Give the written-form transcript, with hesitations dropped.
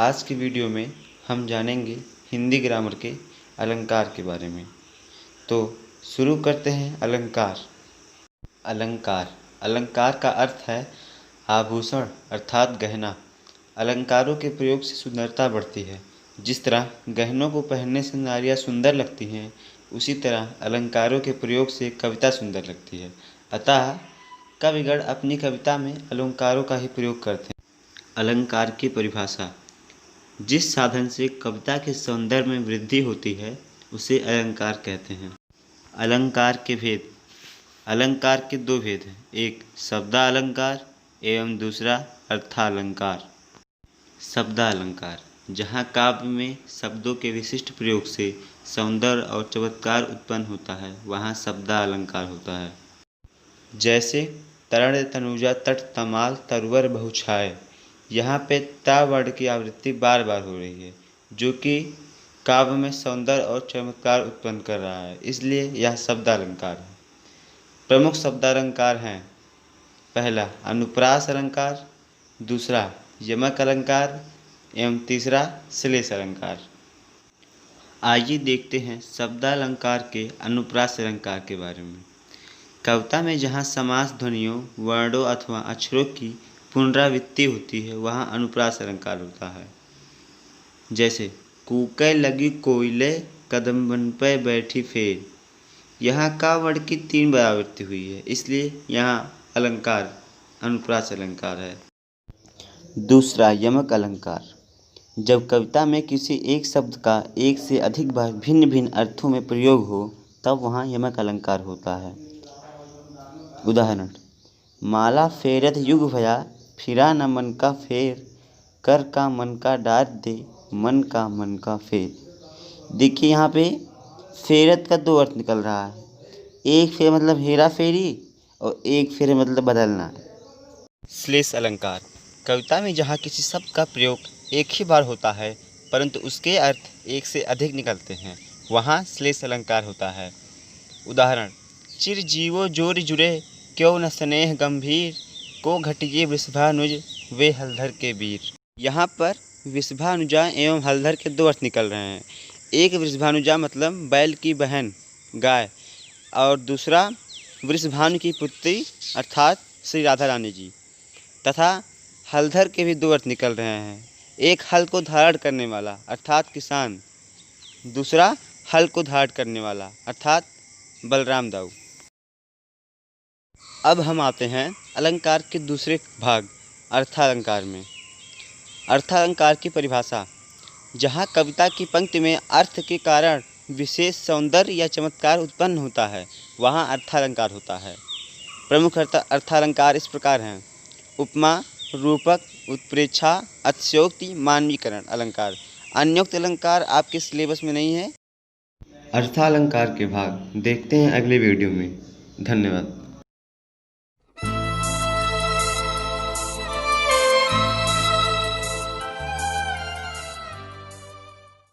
आज की वीडियो में हम जानेंगे हिंदी ग्रामर के अलंकार के बारे में। तो शुरू करते हैं। अलंकार। अलंकार का अर्थ है आभूषण अर्थात गहना। अलंकारों के प्रयोग से सुंदरता बढ़ती है। जिस तरह गहनों को पहनने से नारियाँ सुंदर लगती हैं, उसी तरह अलंकारों के प्रयोग से कविता सुंदर लगती है। अतः कविगण अपनी कविता में अलंकारों का ही प्रयोग करते हैं। अलंकार की परिभाषा। जिस साधन से कविता के सौंदर्य में वृद्धि होती है उसे अलंकार कहते हैं। अलंकार के भेद। अलंकार के दो भेद हैं, एक शब्दालंकार एवं दूसरा अर्थालंकार। शब्दालंकार, जहाँ काव्य में शब्दों के विशिष्ट प्रयोग से सौंदर्य और चमत्कार उत्पन्न होता है, वहाँ शब्दालंकार होता है। जैसे तरण तनुजा तट तमाल तरुवर बहुछाए, यहाँ पे ता वर्ण की आवृत्ति बार बार हो रही है, जो कि काव्य में सौंदर्य और चमत्कार उत्पन्न कर रहा है, इसलिए यह शब्दालंकार है। प्रमुख शब्दालंकार हैं, पहला अनुप्रास अलंकार, दूसरा यमक अलंकार एवं तीसरा श्लेष अलंकार। आइए देखते हैं शब्दालंकार के अनुप्रास अलंकार के बारे में। कविता में जहाँ समास ध्वनियों, वर्णों अथवा अक्षरों की पुनरावृत्ति होती है, वहाँ अनुप्रास अलंकार होता है। जैसे कूकै लगी कोयले कदम बन पे बैठी फेर, यहाँ का वर्ण की 3 बार आवृत्ति हुई है, इसलिए यहाँ अलंकार अनुप्रास अलंकार है। दूसरा यमक अलंकार। जब कविता में किसी एक शब्द का एक से अधिक बार भिन्न भिन्न अर्थों में प्रयोग हो, तब वहाँ यमक अलंकार होता है। उदाहरण, माला फेरत युग भया फिरा न मन का फेर, कर का मन का डार दे मन का फेर। देखिए यहाँ पे फेरत का 2 अर्थ निकल रहा है। एक फेर मतलब हेरा फेरी और एक फेर मतलब बदलना। श्लेष अलंकार। कविता में जहाँ किसी शब्द का प्रयोग एक ही बार होता है परंतु उसके अर्थ एक से अधिक निकलते हैं, वहाँ श्लेष अलंकार होता है। उदाहरण, चिर जीवो जोर जुरे क्यों न स्नेह गंभीर, को घटिये वृषभानुज वे हलधर के वीर। यहाँ पर वृषभानुजा एवं हलधर के 2 अर्थ निकल रहे हैं। एक वृषभानुजा मतलब बैल की बहन गाय, और दूसरा वृषभानु की पुत्री अर्थात श्री राधा रानी जी। तथा हलधर के भी 2 अर्थ निकल रहे हैं। एक हल को धारण करने वाला अर्थात किसान, दूसरा हल को धारण करने वाला अर्थात बलराम दाऊ। अब हम आते हैं अलंकार के दूसरे भाग अर्थालंकार में। अर्थालंकार की परिभाषा। जहाँ कविता की पंक्ति में अर्थ के कारण विशेष सौंदर्य या चमत्कार उत्पन्न होता है, वहाँ अर्थालंकार होता है। प्रमुख अर्थालंकार इस प्रकार हैं: उपमा, रूपक, उत्प्रेक्षा, अतिशयोक्ति, मानवीकरण अलंकार। अन्योक्त अलंकार आपके सिलेबस में नहीं है। अर्थालंकार के भाग देखते हैं अगले वीडियो में। धन्यवाद।